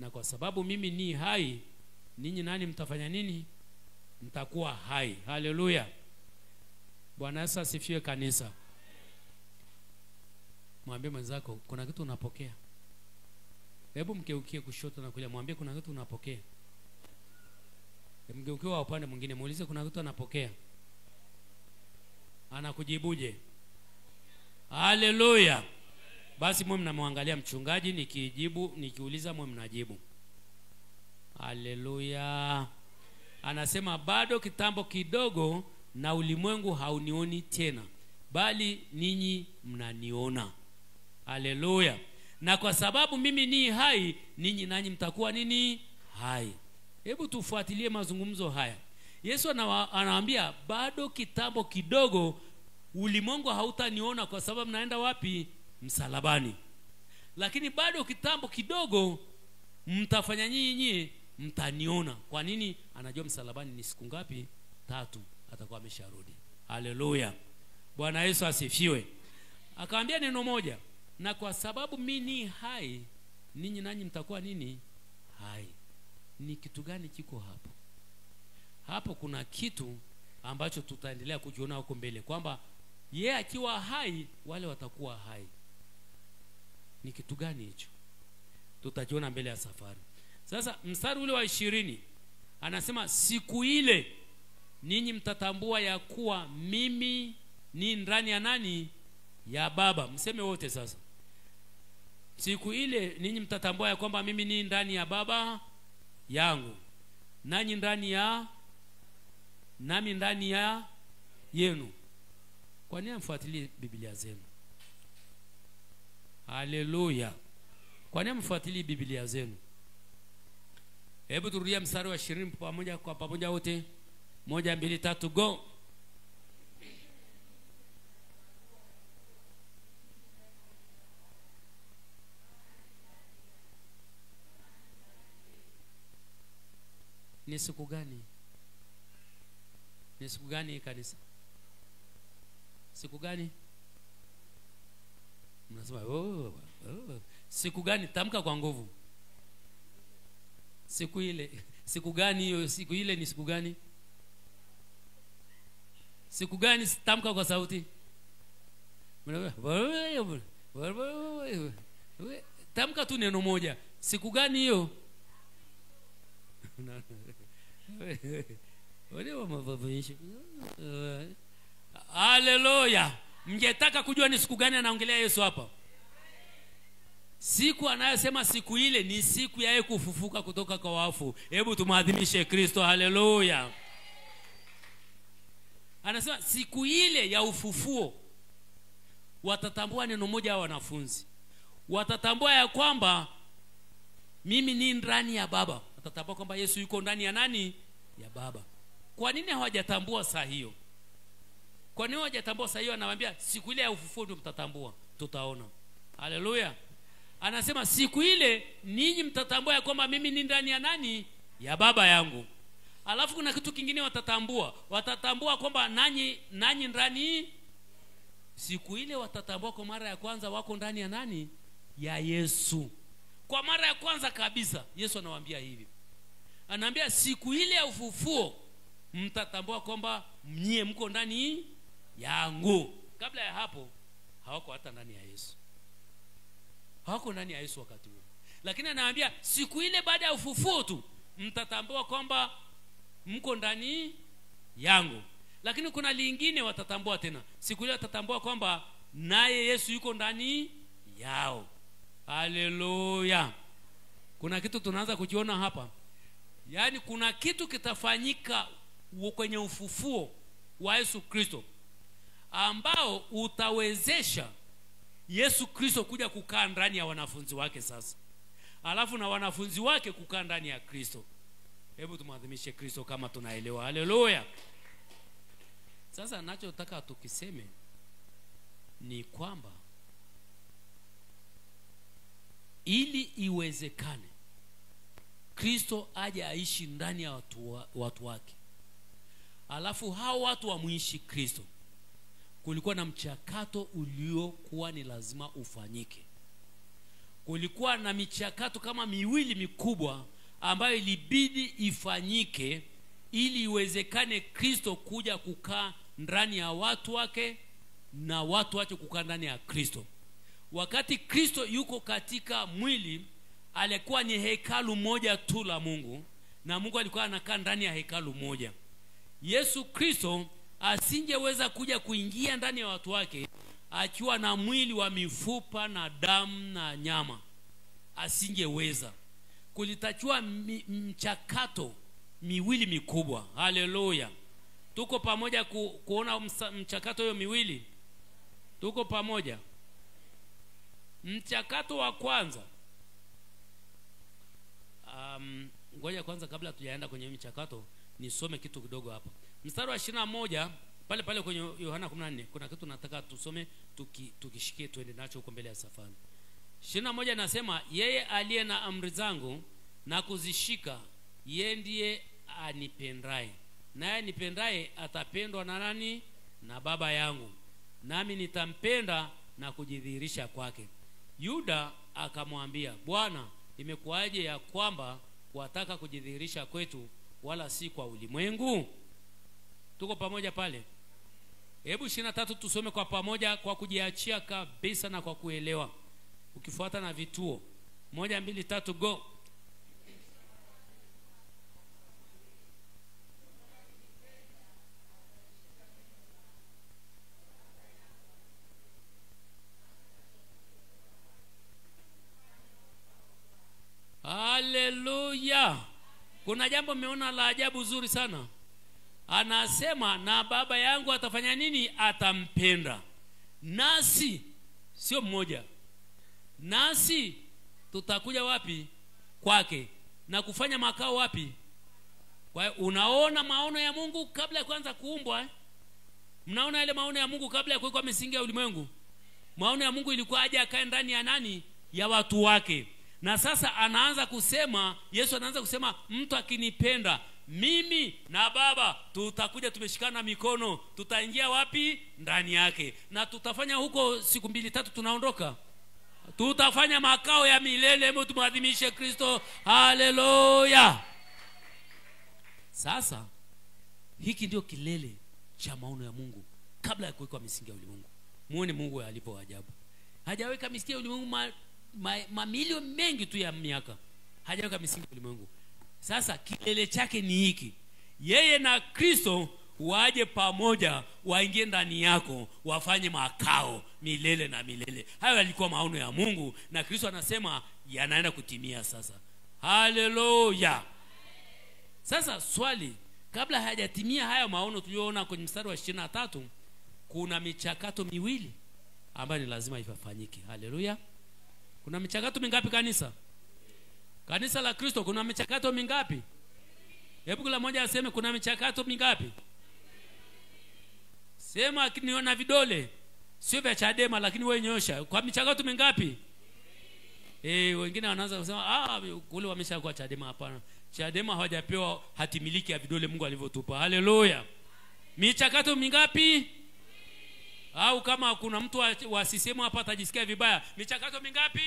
[SPEAKER 1] Na kwa sababu mimi ni hai, ninyi nani mtafanya nini? Mtakuwa hai. Haleluya. Bwana Yesu asifiwe kanisa. Mwambie mwenzako kuna kitu unapokea. Hebu mgeukie kushoto na kulia, mwambie kuna kitu unapokea. Mgeukie wa upande mwingine, muulize kuna kitu anapokea. Anakujibuje? Haleluya. Basi mwe mnamwangalia mchungaji, nikiuliza mwe mnajibu. Haleluya. Anasema bado kitambo kidogo na ulimwengu haunioni tena, bali ninyi mnaniona. Haleluya. Na kwa sababu mimi ni hai, ninyi nanyi mtakuwa nini? Hai. Hebu tufuatilie mazungumzo haya. Yesu anawaambia bado kitambo kidogo ulimwengu hautaniona, kwa sababu naenda wapi? Msalabani. Lakini bado kitambo kidogo mtafanya nyinyi, mtaniona. Kwa nini? Anajua msalabani ni siku ngapi? 3 atakuwa amesharudi. Haleluya. Bwana Yesu asifiwe. Akaambia neno moja, na kwa sababu mimi ni hai, ninyi nanyi mtakuwa nini? Hai. Ni kitu gani kiko hapo? Hapo kuna kitu ambacho tutaendelea kujiona huko mbele, kwamba yeye akiwa hai wale watakuwa hai. Ni kitu gani hicho? Tutajiona mbele ya safari. Sasa mstari ule wa 20 anasema siku ile ninyi mtatambua ya kuwa mimi ni ndani ya nani? Ya Baba. Mseme wote sasa. Siku ile ninyi mtatambua ya kwamba mimi ni ndani ya Baba yangu, nanyi ndani ya nami ndani ya yenu. Kwa nini mfuatilie Biblia zenu? Haleluya. Kwa nini mfuatilie Biblia zenu? Hebu turudia mstari wa 20 pamoja kwa pamoja wote. 1 2 3 go. Ni siku gani? Ni siku gani kanisa? Siku gani? Mnasema siku gani? Tamka kwa nguvu. Siku ile. Siku gani hiyo? Siku ile ni siku gani? Siku gani? Tamka kwa sauti. Tamka tu neno moja. Siku gani hiyo? Haleluya. Mngetaka kujua ni siku gani anaongelea Yesu hapa? Siku anayosema siku ile ni siku ya yeye kufufuka kutoka kwa wafu. Hebu tumaadhimishe Kristo. Haleluya. Anasema siku ile ya ufufuo watatambua neno moja wa wanafunzi. Watatambua ya kwamba mimi ni ndani ya Baba. Watatambua kwamba Yesu yuko ndani ya nani? Ya Baba. Kwa nini hawajatambua saa hiyo? Kwa nini hawajatambua saa hiyo? Anawaambia siku ile ya ufufuo ndio mtatambua. Tutaona. Haleluya. Anasema siku ile ninyi mtatambua ya kwamba mimi ni ndani ya nani? Ya Baba yangu. Alafu kuna kitu kingine watatambua. Watatambua kwamba nanyi ndani. Siku ile watatambua kwa mara ya kwanza wako ndani ya nani? Ya Yesu. Kwa mara ya kwanza kabisa Yesu anawaambia hivi. Anaambia siku ile ya ufufuo mtatambua kwamba mnyie mko ndani yangu. Kabla ya hapo hawako hata ndani ya Yesu. Hawako ndani ya Yesu wakati huo. Lakini anawaambia siku ile baada ya ufufuo tu mtatambua kwamba mko ndani yangu. Lakini kuna lingine watatambua tena. Siku ile watatambua kwamba naye Yesu yuko ndani yao. Haleluya. Kuna kitu tunaanza kujiona hapa. Yaani kuna kitu kitafanyika kwenye ufufuo wa Yesu Kristo ambao utawezesha Yesu Kristo kuja kukaa ndani ya wanafunzi wake sasa. Alafu na wanafunzi wake kukaa ndani ya Kristo. Hebu tumadhimishe Kristo kama tunaelewa. Haleluya. Sasa ninachotaka tukiseme ni kwamba ili iwezekane Kristo aje aishi ndani ya watu wake. Alafu hao watu wamuishi Kristo. Kulikuwa na mchakato uliokuwa ni lazima ufanyike. Kulikuwa na michakato kama miwili mikubwa ambayo ilibidi ifanyike ili iwezekane Kristo kuja kukaa ndani ya watu wake na watu wake kukaa ndani ya Kristo. Wakati Kristo yuko katika mwili, alikuwa ni hekalu moja tu la Mungu, na Mungu alikuwa anakaa ndani ya hekalu moja. Yesu Kristo asingeweza kuja kuingia ndani ya watu wake akiwa na mwili wa mifupa na damu na nyama. Asingeweza. Kulitakiwa mchakato miwili mikubwa. Haleluya. Tuko pamoja kuona mchakato hiyo miwili? Tuko pamoja? Mchakato wa kwanza, ngoja kwanza kabla tujaenda kwenye mchakato nisome kitu kidogo hapa. Mstari wa 21 pale pale kwenye Yohana 14 kuna kitu nataka tusome tukishikie tuende nacho huko mbele ya safari. 21 nasema, yeye aliye na amri zangu na kuzishika, yeye ndiye anipendaye, naye nipendaye atapendwa na nani? Na Baba yangu, nami nitampenda na kujidhihirisha kwake. Yuda akamwambia, Bwana, imekuwaje ya kwamba wataka kujidhihirisha kwetu wala si kwa ulimwengu? Tuko pamoja pale? Hebu 23 tusome kwa pamoja kwa kujiachia kabisa na kwa kuelewa, ukifuata na vituo. 1 2 3 go. Haleluya. Kuna jambo mmeona la ajabu zuri sana. Anasema na Baba yangu atafanya nini? Atampenda. Nasi sio mmoja, nasi tutakuja wapi? Kwake. Na kufanya makao wapi? Kwa hiyo unaona maono ya Mungu kabla ya kuanza kuumbwa. Mnaona ile maono ya Mungu kabla ya kuwekwa misingi ya ulimwengu. Maono ya Mungu ilikuwa aje akae ndani ya nani? Ya watu wake. Na sasa anaanza kusema, Yesu anaanza kusema, mtu akinipenda mimi na Baba tutakuja tumeshikana mikono, tutaingia wapi? Ndani yake. Na tutafanya huko siku 2-3 tunaondoka. Tutafanya makao ya milele. Hebu tumwadhimishe Kristo. Haleluya. Sasa hiki ndio kilele cha maono ya Mungu kabla ya kuwekwa misingi ya ulimwengu. Muone Mungu alipo ajabu. Hajaweka misingi ya ulimwengu mamilioni mengi tu ya miaka. Hajaweka misingi ya ulimwengu. Sasa kilele chake ni hiki. Yeye na Kristo waje pamoja, waingie ndani yako, wafanye makao milele na milele. Hayo yalikuwa maono ya Mungu na Kristo anasema yanaenda kutimia sasa. Haleluya. Sasa swali, kabla hayajatimia haya maono tuliyoona kwenye mstari wa 23, kuna michakato miwili ambayo ni lazima ifanyike. Haleluya. Kuna michakato mingapi kanisa? Kanisa la Kristo kuna michakato mingapi? Hebu kila mmoja aseme kuna michakato mingapi? Sema niona vidole. Sio vya Chadema lakini wewe nyosha. Kwa michakato mingapi? Wengine wanaanza kusema kule wameshakuwa Chadema. Hapana. Chadema hawajapewa hati miliki ya vidole Mungu alivyotupa. Haleluya. Michakato mingapi? Au kama kuna mtu wa CCM hapa atajisikia vibaya, michakato mingapi?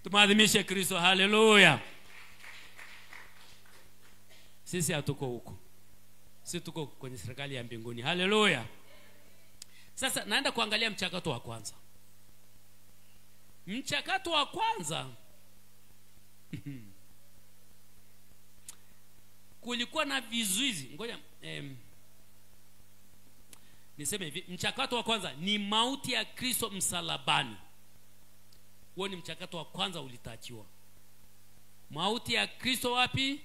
[SPEAKER 1] Tumaadhimishe Kristo. Haleluya. Sisi hatuko huko. Sisi tuko kwenye serikali ya mbinguni. Haleluya. Sasa naenda kuangalia mchakato wa kwanza. Mchakato wa kwanza kulikuwa na vizuizi. Ngoja niseme hivi, mchakato wa kwanza ni mauti ya Kristo msalabani. Huo ni mchakato wa kwanza ulitakiwa. Mauti ya Kristo wapi?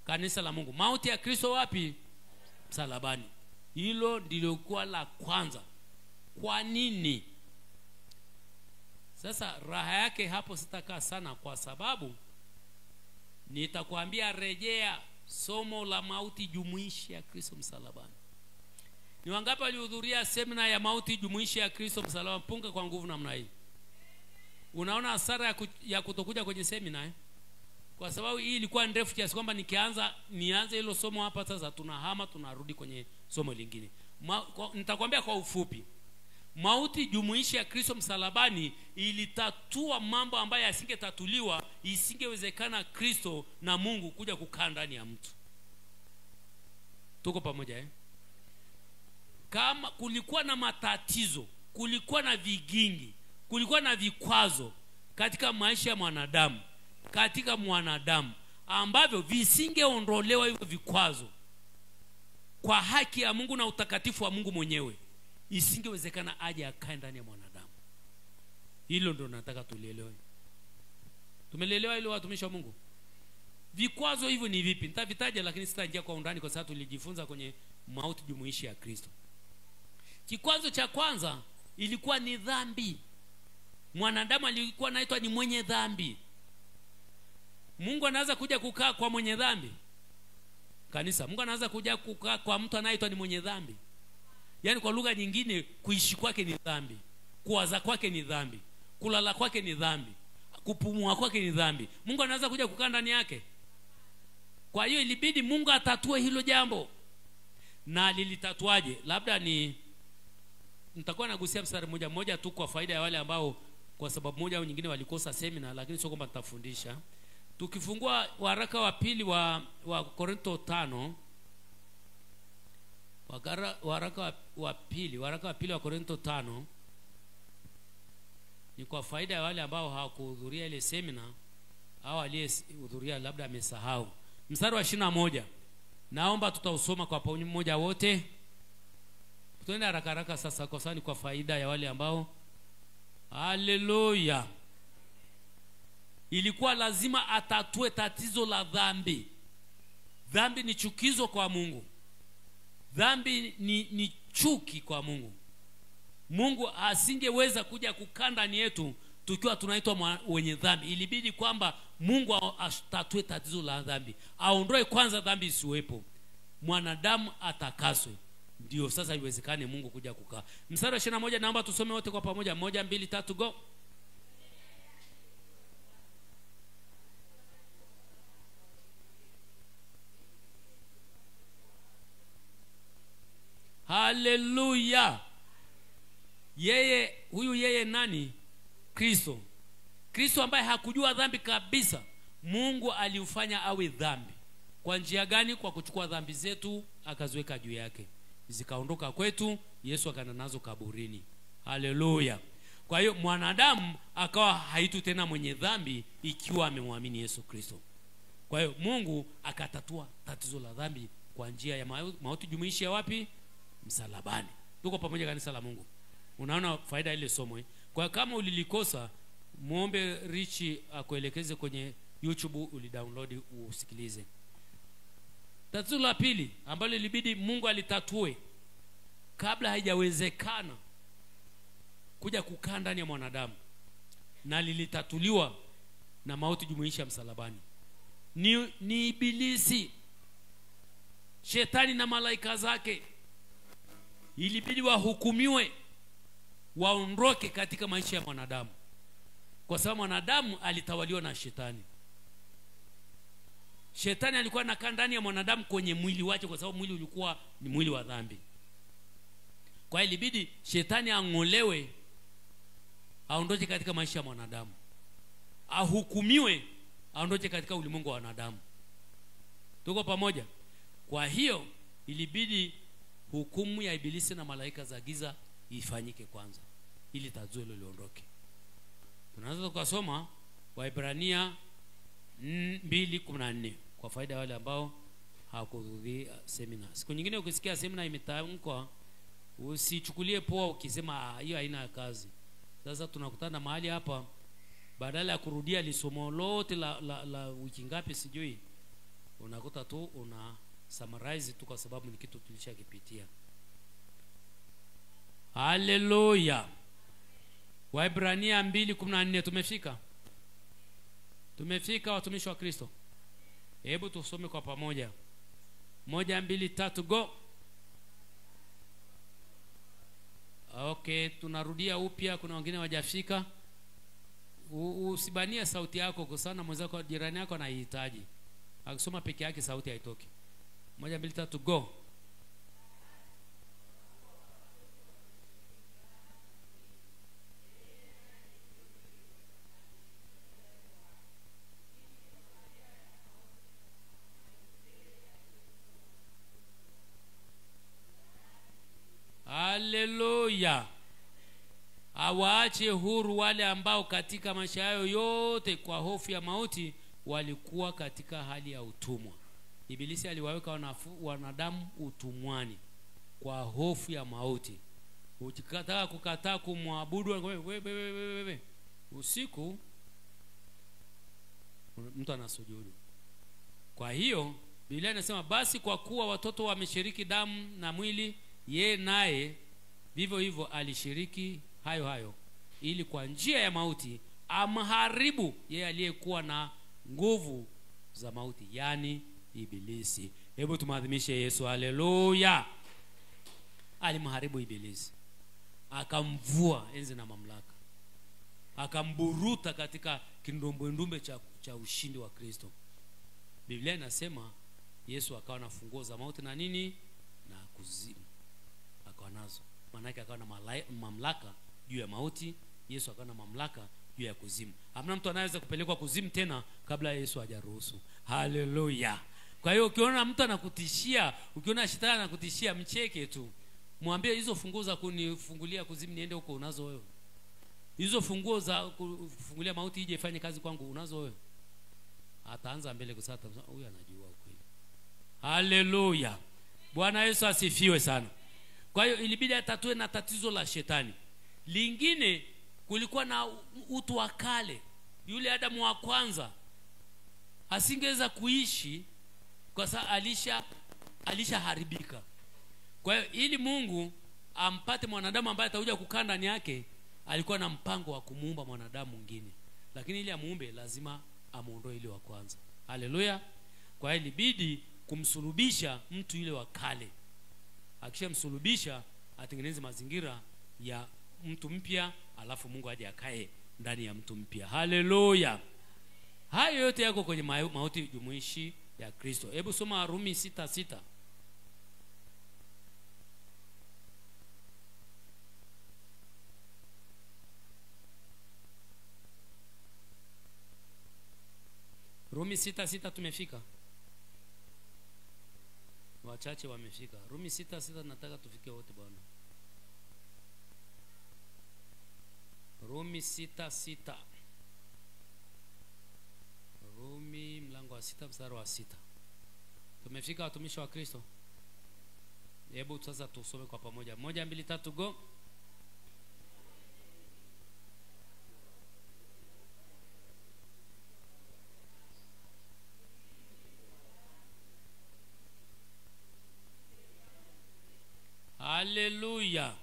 [SPEAKER 1] Kanisa la Mungu. Mauti ya Kristo wapi? Msalabani. Hilo ndilo kwa la kwanza. Kwa nini? Sasa raha yake hapo sitakaa sana kwa sababu nitakwambia rejea somo la mauti jumuishi ya Kristo msalabani. Ni wangapi walihudhuria semina ya mauti jumuishi ya Kristo msalabani? Punga kwa nguvu namna hii. Unaona hasara ya kutokuja kwenye semina kwa sababu hii ilikuwa ndefu kiasi kwamba nianze hilo somo hapa sasa tunahama tunarudi kwenye somo lingine. Nitakwambia kwa ufupi. Mauti jumuishi ya Kristo msalabani ilitatua mambo ambayo yasingetatuliwa, isingewezekana Kristo na Mungu kuja kukaa ndani ya mtu. Tuko pamoja Kama kulikuwa na matatizo, kulikuwa na vigingi, kulikuwa na vikwazo katika maisha ya mwanadamu, katika mwanadamu ambavyo visingeondolewa hivyo vikwazo kwa haki ya Mungu na utakatifu wa Mungu mwenyewe, isingewezekana aje akae ndani ya mwanadamu. Hilo ndio nataka tulielewe. Tumelelewa hilo watumishi wa Mungu? Vikwazo hivyo ni vipi? Nitavitaja lakini sitaingia kwa undani kwa sababu tulijifunza kwenye mauti jumuishi ya Kristo. Kikwazo cha kwanza ilikuwa ni dhambi. Mwanadamu alikuwa anaitwa ni mwenye dhambi. Mungu anaweza kuja kukaa kwa mwenye dhambi? Kanisa, Mungu anaweza kuja kukaa kwa mtu anaitwa ni mwenye dhambi? Yaani kwa lugha nyingine, kuishi kwake ni dhambi, kuwaza kwake ni dhambi, kulala kwake ni dhambi, kupumua kwake ni dhambi. Mungu anaweza kuja kukaa ndani yake? Kwa hiyo ilibidi Mungu atatue hilo jambo. Na lilitatuaje? Labda nitakuwa nagusia mstari mmoja tu kwa faida ya wale ambao kwa sababu moja au nyingine walikosa semina, lakini sio kwamba tutafundisha. Tukifungua waraka wa pili wa Korinto 5, waraka wa pili wa Korinto 5, ni kwa faida ya wale ambao hawakuhudhuria ile semina au aliyehudhuria labda amesahau. Mstari wa 21. Naomba tutausoma kwa pamoja wote. Tuende haraka sasa kwa sababu ni kwa faida ya wale ambao. Haleluya. Ilikuwa lazima atatue tatizo la dhambi. Dhambi ni chukizo kwa Mungu. Dhambi ni chuki kwa Mungu. Mungu asingeweza kuja kukaa ndani yetu tukiwa tunaitwa wenye dhambi. Ilibidi kwamba Mungu atatue tatizo la dhambi, aondoe kwanza dhambi isiwepo, mwanadamu atakaswe, ndio sasa iwezekane Mungu kuja kukaa. Mstari wa 21 naomba tusome wote kwa pamoja. 1 2 3 go. Haleluya. Yeye nani? Kristo. Kristo ambaye hakujua dhambi kabisa, Mungu aliufanya awe dhambi. Kwa njia gani? Kwa kuchukua dhambi zetu akaziweka juu yake, zikaondoka kwetu, Yesu akaenda nazo kaburini. Haleluya. Kwa hiyo mwanadamu akawa haitu tena mwenye dhambi ikiwa amemwamini Yesu Kristo. Kwa hiyo Mungu akatatua tatizo la dhambi kwa njia ya mauti jumuishi ya wapi? Msalabani. Tuko pamoja kanisa la Mungu? Unaona faida ile somo Kwa kama ulilikosa, muombe Richi akuelekeze kwenye YouTube, ulidownload usikilize. Tatizo la pili ambalo ilibidi Mungu alitatue kabla haijawezekana kuja kukaa ndani ya mwanadamu, na lilitatuliwa na mauti jumuishi ya msalabani, ni Ibilisi, Shetani na malaika zake. Ilibidi wahukumiwe, waondoke katika maisha ya mwanadamu, kwa sababu mwanadamu alitawaliwa na Shetani. Shetani alikuwa anakaa ndani ya mwanadamu kwenye mwili wake, kwa sababu mwili ulikuwa ni mwili wa dhambi. Kwa hiyo ilibidi Shetani ang'olewe, aondoke katika maisha ya mwanadamu, ahukumiwe, aondoke katika ulimwengu wa wanadamu. Tuko pamoja? Kwa hiyo ilibidi hukumu ya Ibilisi na malaika za giza ifanyike kwanza, ili tatizo hilo liondoke. Tunaanza tukasoma Waebrania 2:14 kwa faida ya wale ambao hawakuhudhuria semina. Siku nyingine ukisikia semina imetamkwa, usichukulie poa ukisema hiyo haina kazi. Sasa tunakutana mahali hapa, badala ya kurudia lisomo lote la wiki ngapi sijui, unakuta tu una summarize tu kwa sababu ni kitu tulishakipitia. Haleluya. Waebrania 2:14 tumefika watumishi wa Kristo? Hebu tusome kwa pamoja. 1 2 3 go. Okay, tunarudia upya, kuna wengine wajafika. Usibanie sauti yako kwa sana mwenzako jirani yako anahitaji. Akisoma peke yake sauti haitoki. 1 2 3 go. Haleluya. Awaache huru wale ambao katika maisha yao yote kwa hofu ya mauti walikuwa katika hali ya utumwa. Ibilisi aliwaweka wanadamu utumwani kwa hofu ya mauti. Ukikataa kukataa kumwabudu wewe usiku mtu anasujudu. Kwa hiyo Biblia inasema basi kwa kuwa watoto wameshiriki damu na mwili, yeye naye vivyo hivyo alishiriki hayo ili kwa njia ya mauti amharibu yeye aliyekuwa na nguvu za mauti, yani Ibilisi. Hebu tumadhimishe Yesu. Haleluya. Alimharibu Ibilisi, akamvua enzi na mamlaka, akamburuta katika kindombwe cha ushindi wa Kristo. Biblia inasema Yesu akawa na funguo za mauti na nini na kuzimu, akawa nazo. Maana yake akawa na mamlaka juu ya mauti. Yesu akawa na mamlaka juu ya kuzimu. Hamna mtu anaweza kupelekwa kuzimu tena kabla Yesu hajaruhusu. Haleluya. Kwa hiyo ukiona mtu anakutishia, ukiona shetani anakutishia, mcheke tu. Mwambie hizo funguo za kunifungulia kuzimu niende huko unazo wewe. Hizo funguo za kufungulia mauti ije ifanye kazi kwangu unazo wewe. Ataanza mbele kusata, huyu anajua ukweli. Haleluya. Bwana Yesu asifiwe sana. Kwa hiyo ilibidi atatue na tatizo la shetani. Lingine, kulikuwa na utu wa kale. Yule Adamu wa kwanza asingeweza kuishi kwa sababu alishaharibika. Kwa hiyo ili Mungu ampate mwanadamu ambaye atakuja kukaa ndani yake, alikuwa na mpango wa kumuumba mwanadamu mwingine. Lakini ili amuumbe lazima amuondoe ile wa kwanza. Haleluya. Kwa hiyo ilibidi kumsulubisha mtu yule wa kale. Akishamsulubisha atengeneze mazingira ya mtu mpya, alafu Mungu aje akae ndani ya mtu mpya. Haleluya. Hayo yote yako kwenye mauti jumuishi ya Kristo. Hebu soma Rumi 6:6. Rumi 6:6 tumefika. Wachache wamefika. Rumi 6:6 nataka tufike wote bwana. Rumi 6:6. Rumi mlango wa 6 mstari wa 6. Tumefika watumishi wa Kristo. Hebu sasa tusome kwa pamoja. 1 2 3 go. Haleluya.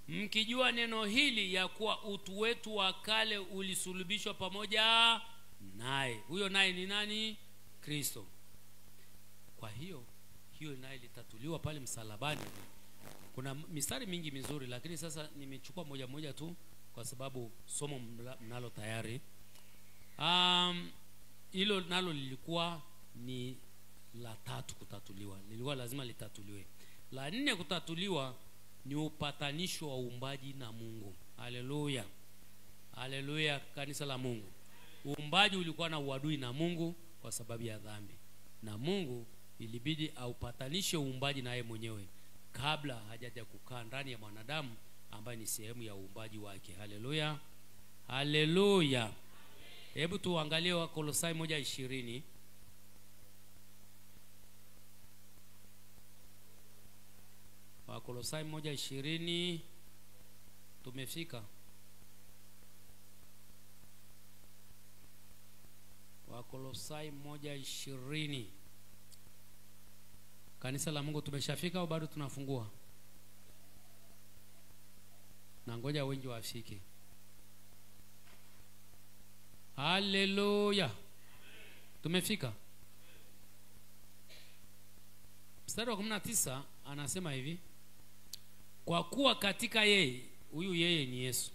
[SPEAKER 1] Mkijua neno hili ya kuwa utu wetu wa kale ulisulubishwa pamoja naye. Huyo naye ni nani? Kristo. Kwa hiyo naye litatuliwa pale msalabani. Kuna mistari mingi mizuri, lakini sasa nimechukua moja tu kwa sababu somo mnalo tayari. Hilo nalo lilikuwa ni la 3 kutatuliwa. Lilikuwa lazima litatuliwe. La 4 kutatuliwa ni upatanisho wa uumbaji na Mungu. Haleluya. Haleluya kanisa la Mungu. Uumbaji ulikuwa na uadui na Mungu kwa sababu ya dhambi. Na Mungu ilibidi aupatanishe uumbaji na yeye mwenyewe kabla hajaja kukaa ndani ya mwanadamu ambaye ni sehemu ya uumbaji wake. Haleluya. Haleluya. Hebu tuangalie Wakolosai 1:20. Wakolosai 1:20 tumefika. Wakolosai 1:20. Kanisa la Mungu tumeshafika au bado tunafungua? Na ngoja wengi wafike. Haleluya. Tumefika. Mstari wa 19 anasema hivi: kwa kuwa katika yeye, huyu yeye ni Yesu.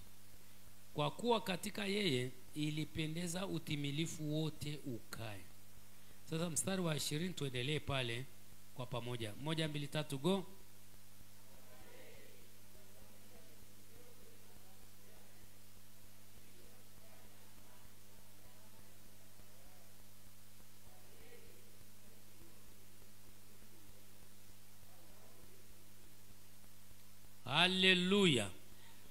[SPEAKER 1] Kwa kuwa katika yeye ilipendeza utimilifu wote ukae. Sasa mstari wa 20 tuendelee pale kwa pamoja. 1 2 3 go. Haleluya.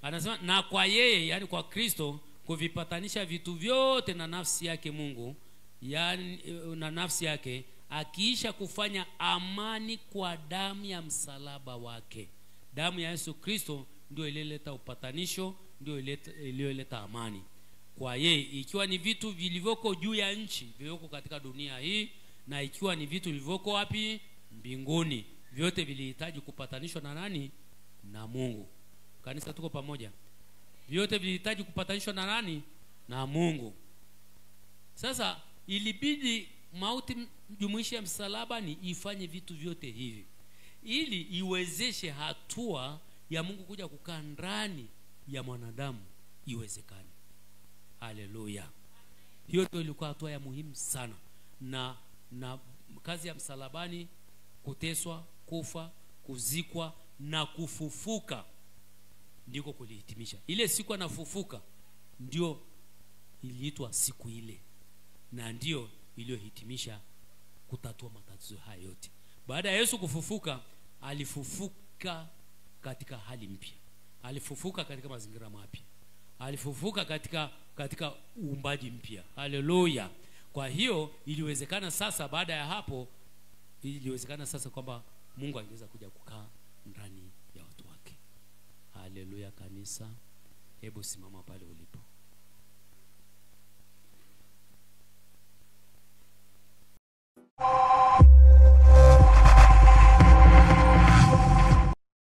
[SPEAKER 1] Anasema na kwa yeye, yani kwa Kristo, kuvipatanisha vitu vyote na nafsi yake Mungu, yani na nafsi yake, akiisha kufanya amani kwa damu ya msalaba wake. Damu ya Yesu Kristo ndio ilileta upatanisho, ndio iliyoleta amani. Kwa yeye, ikiwa ni vitu vilivyoko juu ya nchi, vilivyoko katika dunia hii, na ikiwa ni vitu vilivyoko wapi? Mbinguni, vyote vilihitaji kupatanishwa na nani? Na Mungu. Kanisa, tuko pamoja? Vyote vilihitaji kupatanishwa na nani? Na Mungu. Sasa ilibidi mauti jumuishi ya msalaba ni ifanye vitu vyote hivi ili iwezeshe hatua ya Mungu kuja kukaa ndani ya mwanadamu iwezekane. Haleluya. Hiyo ndio ilikuwa hatua ya muhimu sana. Na kazi ya msalabani, kuteswa, kufa, kuzikwa na kufufuka, ndiko kulihitimisha. Ile siku anafufuka ndio iliitwa siku ile, na ndio iliyohitimisha kutatua matatizo haya yote. Baada ya Yesu kufufuka, alifufuka katika hali mpya. Alifufuka katika mazingira mapya. Alifufuka katika uumbaji mpya. Haleluya. Kwa hiyo iliwezekana sasa, baada ya hapo iliwezekana sasa kwamba Mungu angeweza kuja kukaa ndani ya watu wake. Haleluya kanisa. Hebu simama pale ulipo.